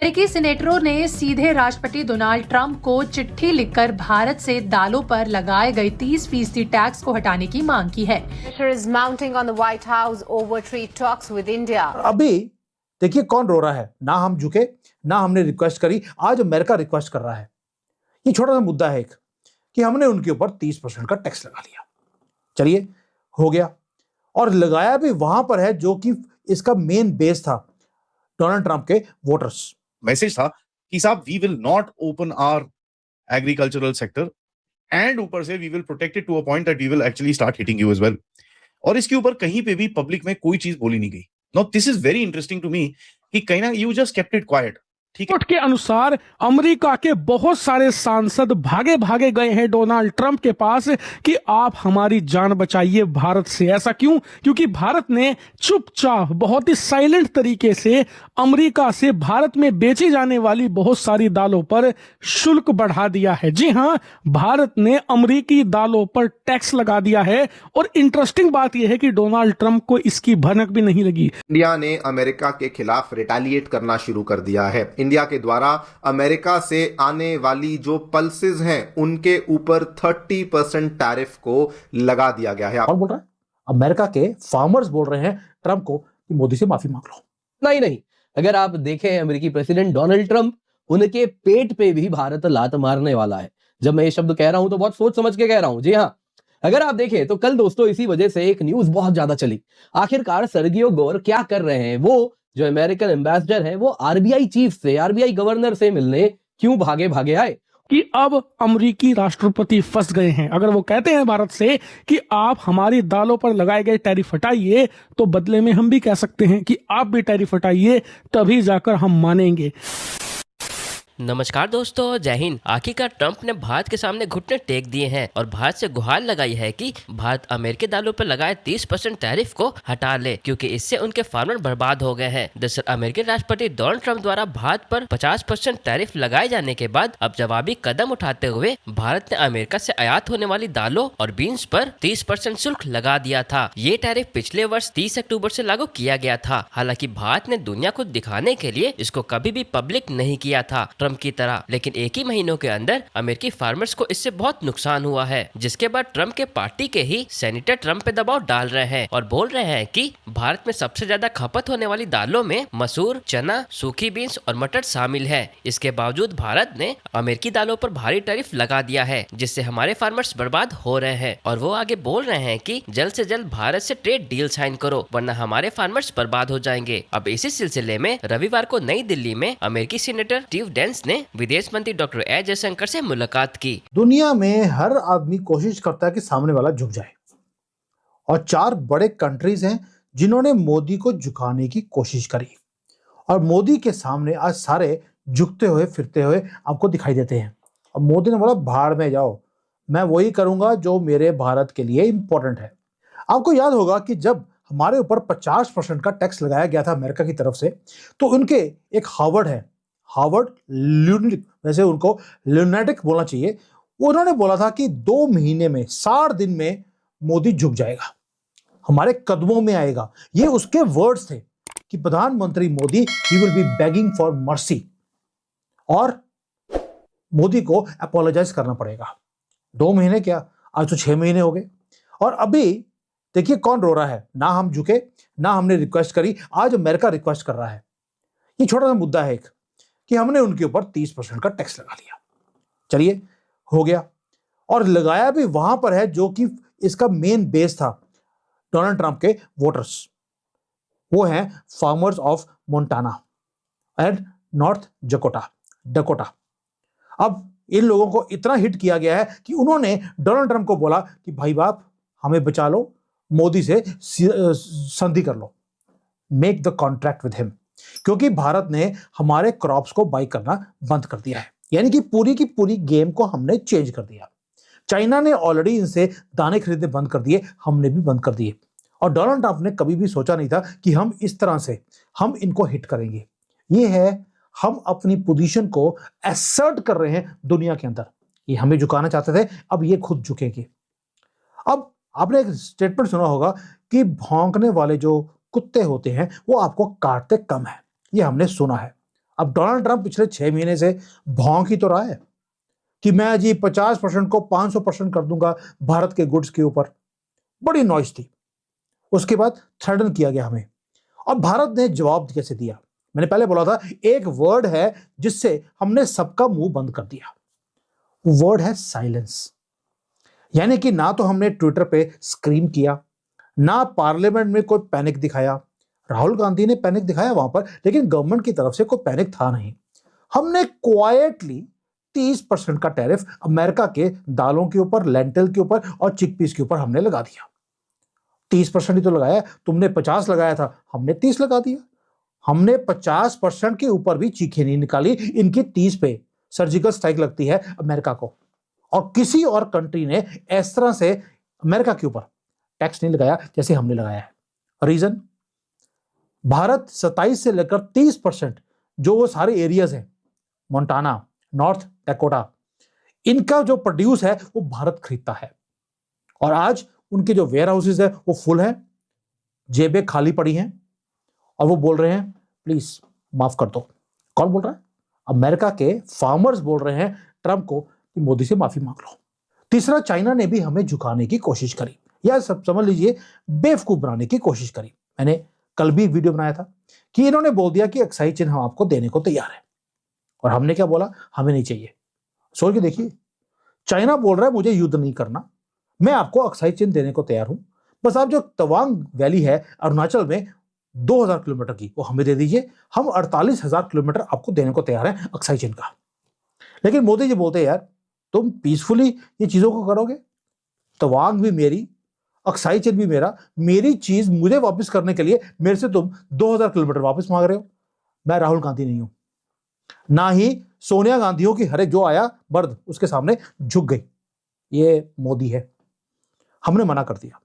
अमेरिकी सीनेटरों ने सीधे राष्ट्रपति डोनाल्ड ट्रंप को चिट्ठी लिखकर भारत से दालों पर लगाए गए 30% टैक्स को हटाने की मांग की है। अभी देखिए कौन रो रहा है, ना हम झुके ना हमने रिक्वेस्ट करी, आज अमेरिका रिक्वेस्ट कर रहा है। ये छोटा सा मुद्दा है एक कि हमने उनके ऊपर 30% का टैक्स लगा लिया। चलिए हो गया, और लगाया भी वहां पर है जो कि इसका मेन बेस था डोनाल्ड ट्रंप के वोटर्स। मैसेज था कि साहब we will not open our agricultural sector and ऊपर से we will protect it to a point that we will actually start hitting you as well. और इसके ऊपर कहीं पे भी पब्लिक में कोई चीज बोली नहीं गई। Now this is very interesting to me कि कहीं ना you just kept it quiet. Report के अनुसार अमेरिका के बहुत सारे सांसद भागे भागे गए हैं डोनाल्ड ट्रंप के पास कि आप हमारी जान बचाइए भारत से। ऐसा क्यों? क्योंकि भारत ने चुपचाप बहुत ही साइलेंट तरीके से अमेरिका से भारत में बेची जाने वाली बहुत सारी दालों पर शुल्क बढ़ा दिया है। जी हां, भारत ने अमेरिकी दालों पर टैक्स लगा दिया है। और इंटरेस्टिंग बात यह है कि डोनाल्ड ट्रंप को इसकी भनक भी नहीं लगी। इंडिया ने अमेरिका के खिलाफ रिटेलिएट करना शुरू कर दिया है। इंडिया के द्वारा अमेरिका से आने वाली जो पल्सेस हैं उनके ऊपर 30% टैरिफ को लगा दिया गया है। कौन बोल रहा है? अमेरिका के फार्मर्स बोल रहे हैं ट्रंप को कि मोदी से माफी मांग लो। नहीं, अगर आप देखें अमेरिकी प्रेसिडेंट डोनाल्ड ट्रंप, उनके पेट पे भी भारत लात मारने वाला है। जब मैं ये शब्द कह रहा हूं तो बहुत सोच समझ के कह रहा हूं। जी हां, अगर आप देखें तो कल दोस्तों इसी वजह से एक न्यूज बहुत ज्यादा चली। आखिरकार सर्गियो गोर क्या कर रहे हैं? वो जो अमेरिकन एम्बेसडर है वो आरबीआई चीफ से, आरबीआई गवर्नर से मिलने क्यों भागे भागे आए? कि अब अमेरिकी राष्ट्रपति फंस गए हैं। अगर वो कहते हैं भारत से कि आप हमारी दालों पर लगाए गए टैरिफ हटाइए, तो बदले में हम भी कह सकते हैं कि आप भी टैरिफ हटाइए, तभी जाकर हम मानेंगे। नमस्कार दोस्तों, जय हिंद। आखिरकार ट्रंप ने भारत के सामने घुटने टेक दिए हैं और भारत से गुहार लगाई है कि भारत अमेरिकी दालों पर लगाए 30% टैरिफ को हटा ले, क्योंकि इससे उनके फार्मर बर्बाद हो गए हैं। दरअसल अमेरिकी राष्ट्रपति डोनाल्ड ट्रंप द्वारा भारत पर 50% टैरिफ लगाए जाने के बाद अब जवाबी कदम उठाते हुए भारत ने अमेरिका से आयात होने वाली दालों और बीन्स पर 30% शुल्क लगा दिया था। ये टैरिफ पिछले वर्ष 30 अक्टूबर से लागू किया गया था। हालांकि भारत ने दुनिया को दिखाने के लिए इसको कभी भी पब्लिक नहीं किया था की तरह, लेकिन एक ही महीनों के अंदर अमेरिकी फार्मर्स को इससे बहुत नुकसान हुआ है, जिसके बाद ट्रंप के पार्टी के ही सेनेटर ट्रंप पे दबाव डाल रहे हैं और बोल रहे हैं कि भारत में सबसे ज्यादा खपत होने वाली दालों में मसूर, चना, सूखी बीन्स और मटर शामिल है। इसके बावजूद भारत ने अमेरिकी दालों पर भारी टैरिफ लगा दिया है, जिससे हमारे फार्मर्स बर्बाद हो रहे हैं। और वो आगे बोल रहे हैं कि जल्द से जल्द भारत से ट्रेड डील साइन करो, वरना हमारे फार्मर्स बर्बाद हो जाएंगे। अब इसी सिलसिले में रविवार को नई दिल्ली में अमेरिकी सीनेटर स्टीव डेंस ने विदेश मंत्री डॉक्टर एस जयशंकर से मुलाकात की। दुनिया में हर आदमी कोशिश करता है कि सामने वाला झुक जाए, और 4 बड़े कंट्रीज हैं जिन्होंने मोदी को झुकाने की कोशिश करी, और मोदी के सामने आज सारे झुकते हुए फिरते हुए आपको दिखाई देते हैं। अब मोदी ने बोला भाड़ में जाओ, मैं वही करूंगा जो मेरे भारत के लिए इंपॉर्टेंट है। आपको याद होगा कि जब हमारे ऊपर 50% का टैक्स लगाया गया था अमेरिका की तरफ से, तो उनके एक हार्वर्ड ल्यूनेटिक, वैसे उनको ल्यूनेटिक बोलना चाहिए, उन्होंने बोला था कि 2 महीने में 60 दिन में मोदी झुक जाएगा, हमारे कदमों में आएगा। ये उसके वर्ड्स थे कि प्रधानमंत्री Modi he will be begging for mercy, और मोदी को अपोलोजाइज करना पड़ेगा। 2 महीने क्या, आज तो 6 महीने हो गए। और अभी देखिए कौन रो रहा है, ना हम झुके ना हमने रिक्वेस्ट करी, आज अमेरिका रिक्वेस्ट कर रहा है। ये छोटा सा मुद्दा है एक कि हमने उनके ऊपर 30% का टैक्स लगा लिया। चलिए हो गया, और लगाया भी वहां पर है जो कि इसका मेन बेस था डोनाल्ड ट्रंप के वोटर्स। वो हैं farmers of Montana and north Dakota. अब इन लोगों को इतना हिट किया गया है कि उन्होंने डोनाल्ड ट्रंप को बोला कि भाई बाप हमें बचा लो, मोदी से संधि कर लो, make the contract with him, क्योंकि भारत ने हमारे क्रॉप्स को बाई करना बंद कर दिया है। यानी कि पूरी की पूरी गेम को हमने चेंज कर दिया। चाइना ने ऑलरेडी इनसे दाने खरीदने बंद कर दिए, हमने भी बंद कर दिए। और डोनाल्ड ट्रंप ने कभी भी सोचा नहीं था कि हम इस तरह से हम इनको हिट करेंगे। ये है, हम अपनी पोजीशन को एसर्ट कर रहे हैं दुनिया के अंदर। ये हमें झुकाना चाहते थे, अब ये खुद झुकेंगे। अब आपने एक स्टेटमेंट सुना होगा कि भौंकने वाले जो कुत्ते होते हैं वो आपको काटते कम है, ये हमने सुना है। अब डोनाल्ड ट्रंप पिछले 6 महीने से भौंक ही तो रहा है कि मैं जी 50% को 500% कर दूंगा भारत के गुड्स के ऊपर। बड़ी नॉइस थी। उसके बाद थ्रेटन किया गया हमें, और भारत ने जवाब कैसे दिया? मैंने पहले बोला था एक वर्ड है जिससे हमने सबका मुंह बंद कर दिया, वर्ड है साइलेंस। यानी कि ना तो हमने ट्विटर पे स्क्रीम किया, ना पार्लियामेंट में कोई पैनिक दिखाया। राहुल गांधी ने पैनिक दिखाया वहां पर, लेकिन गवर्नमेंट की तरफ से कोई पैनिक था नहीं। हमने क्वाइटली 30% का टैरिफ अमेरिका के दालों के ऊपर, लेंटिल के ऊपर और चिकपीस के ऊपर हमने लगा दिया। 30% ही तो लगाया, तुमने 50 लगाया था, हमने 30 लगा दिया। हमने 50% के ऊपर भी चीखें नहीं निकाली। इनकी 30 पे सर्जिकल स्ट्राइक लगती है अमेरिका को, और किसी और कंट्री ने इस तरह से अमेरिका के ऊपर टैक्स नहीं लगाया जैसे हमने लगाया है। रीजन, भारत 27 से लेकर 30% जो वो सारे एरियाज हैं, मोंटाना, नॉर्थ डकोटा, इनका जो प्रोड्यूस है वो भारत खरीदता है। और आज उनके जो वेयर हाउसेज है वो फुल है, जेबें खाली पड़ी हैं, और वो बोल रहे हैं प्लीज माफ कर दो। कौन बोल रहा है? अमेरिका के फार्मर्स बोल रहे हैं ट्रंप को कि मोदी से माफी मांग लो। तीसरा, चाइना ने भी हमें झुकाने की कोशिश करी, या सब समझ लीजिए बेवकूफ बनाने की कोशिश करी। मैंने कल भी वीडियो बनाया था कि इन्होंने बोल दिया कि एक्साइज चिन्ह हम आपको देने को तैयार है, और हमने क्या बोला? हमें नहीं चाहिए। सोच के देखिए, चाइना बोल रहा है मुझे युद्ध नहीं करना, मैं आपको एक्साइज चिन्ह देने को तैयार हूं, बस आप जो तवांग वैली है अरुणाचल में 2000 किलोमीटर की, वो हमें दे दीजिए, हम 48,000 किलोमीटर आपको देने को तैयार है एक्साइज चिन्ह का। लेकिन मोदी जी बोलते हैं यार तुम पीसफुली ये चीजों को करोगे, तवांग भी मेरी, एक्साइज चिन्ह भी मेरा, मेरी चीज मुझे वापस करने के लिए मेरे से तुम 2000 किलोमीटर वापस मांग रहे हो। मैं राहुल गांधी नहीं हूं, ना ही सोनिया गांधी हो कि हरे जो आया बर्द उसके सामने झुक गई। ये मोदी है। हमने मना कर दिया,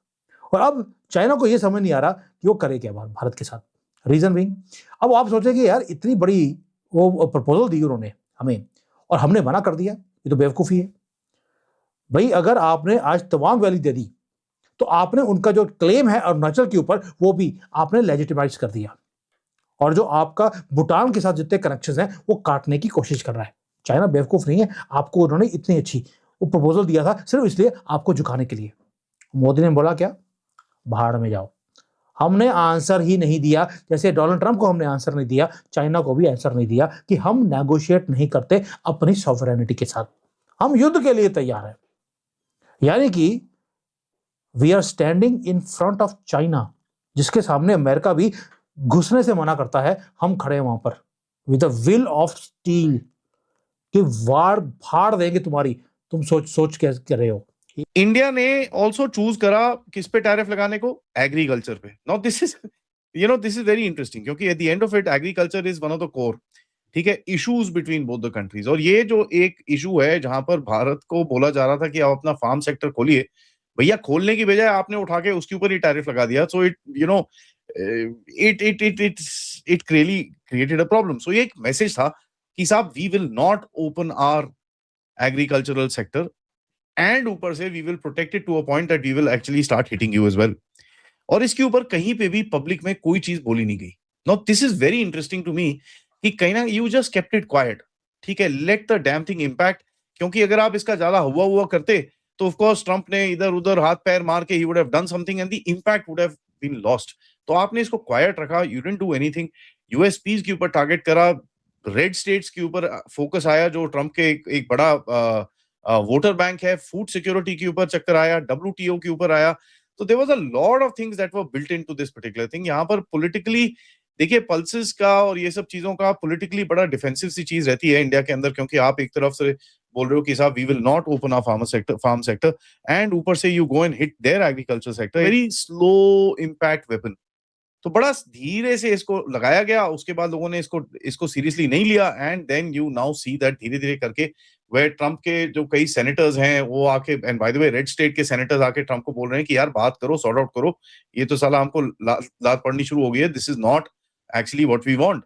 और अब चाइना को यह समझ नहीं आ रहा कि वो करे क्या भारत के साथ। रीजन बीइंग, अब आप सोचेंगे यार इतनी बड़ी वो प्रपोजल दी उन्होंने हमें और हमने मना कर दिया, ये तो बेवकूफी है भाई। अगर आपने आज तवांग वैली दे दी तो आपने उनका जो क्लेम है अरुणाचल के ऊपर वो भी आपने लेजिटिमाइज कर दिया, और जो आपका भूटान के साथ जितने कनेक्शंस हैं वो काटने की कोशिश कर रहा है। चाइना बेवकूफ नहीं है, आपको उन्होंने इतनी अच्छी वो प्रपोजल दिया था सिर्फ इसलिए आपको झुकाने के लिए। मोदी ने बोला क्या? भाड़ में जाओ। हमने आंसर ही नहीं दिया, जैसे डोनाल्ड ट्रंप को हमने आंसर नहीं दिया, चाइना को भी आंसर नहीं दिया कि हम नेगोशिएट नहीं करते अपनी सॉवरेनिटी के साथ, हम युद्ध के लिए तैयार हैं। यानी कि we are standing in front of China, जिसके सामने अमेरिका भी घुसने से मना करता है, हम खड़े हैं वहां पर with a will of steel कि वार फाड़ देंगे तुम्हारी। तुम सोच क्या कर रहे हो? इंडिया ने ऑल्सो चूज करा किस पे टैरिफ लगाने को? एग्रीकल्चर पे। Now this is very interesting, क्योंकि at the end of it agriculture is one of the core, ठीक है, issues between both the countries. और ये जो एक इशू है जहां पर भारत को बोला जा रहा था कि आप अपना फार्म सेक्टर खोलिए, भैया खोलने की बजाय आपने उठा के उसके ऊपर ही टैरिफ लगा दिया। So it really created a problem. So ये एक मैसेज था कि साहब we will not open our agricultural sector, and ऊपर से we will protect it to a point that we will actually start hitting you as well. और इसके ऊपर कहीं पे भी पब्लिक में कोई चीज बोली नहीं गई। Now this is very interesting to me कि कहीं ना you just kept it quiet, ठीक है, let the damn thing impact. क्योंकि अगर आप इसका ज्यादा हुआ करते तो ऑफ कोर्स ट्रंप ने इधर उधर हाथ पैर मार के ही would have done something and the impact would have been lost. तो आपने इसको क्वाइट रखा, you didn't do anything. USPs के ऊपर टारगेट करा, रेड स्टेट्स के ऊपर फोकस आया जो ट्रंप के एक बड़ा वोटर बैंक है, फूड सिक्योरिटी के ऊपर चक्कर आया, WTO के ऊपर आया। तो there was a lot of things that were built into this particular thing. यहाँ पर पॉलिटिकली देखिए पल्सेस का और ये सब चीजों का पॉलिटिकली बड़ा डिफेंसिव सी चीज रहती है इंडिया के अंदर, क्योंकि आप एक तरफ से बोल रहे हो कि साहब we will not open our farm sector and ऊपर से you go and hit their agriculture sector. Very slow impact weapon. तो बड़ा धीरे से इसको लगाया गया, उसके बाद लोगों ने इसको सीरियसली नहीं लिया, and then you now see that धीरे धीरे करके वे ट्रंप के जो कई सेनेटर्स हैं वो आके, and by the way red state के सेनेटर्स आके ट्रंप को बोल रहे हैं कि यार बात करो, सॉर्ट आउट करो, ये तो साला हमको लात पड़नी शुरू हो गई है, this is not actually what we want.